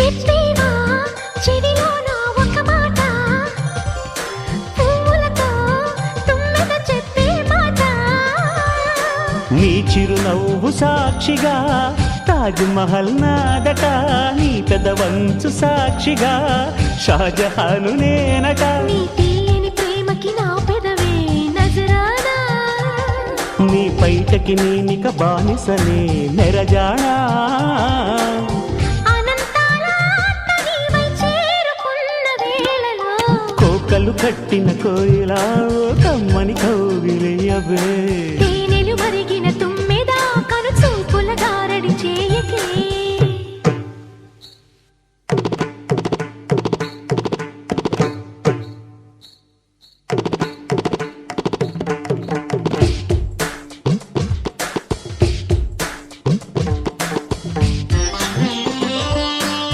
చెప్పేవా చెవిలోన ఒక మాట, పువ్వులతో తుమ్మెద చెప్పే మాట. నీ చిరునవ్వు సాక్షిగా తాజ్ మహల్ నాదట, నీ పెదవంచు సాక్షిగా షాజహాను నేనట. నీ తీయని ప్రేమకి నా పెదవే నజరానా, నీ పైటకి నేనిక బానిసనే నెరజానా. అనంతాల ఆత్మ నీవై చేరుకున్న వేళలో, కోకలు కట్టిన కోయిలా కమ్మని కౌగిలియవే. తేనెలు మరిగిన తుమ్మెద కను చూపుల గారడి చేయకే.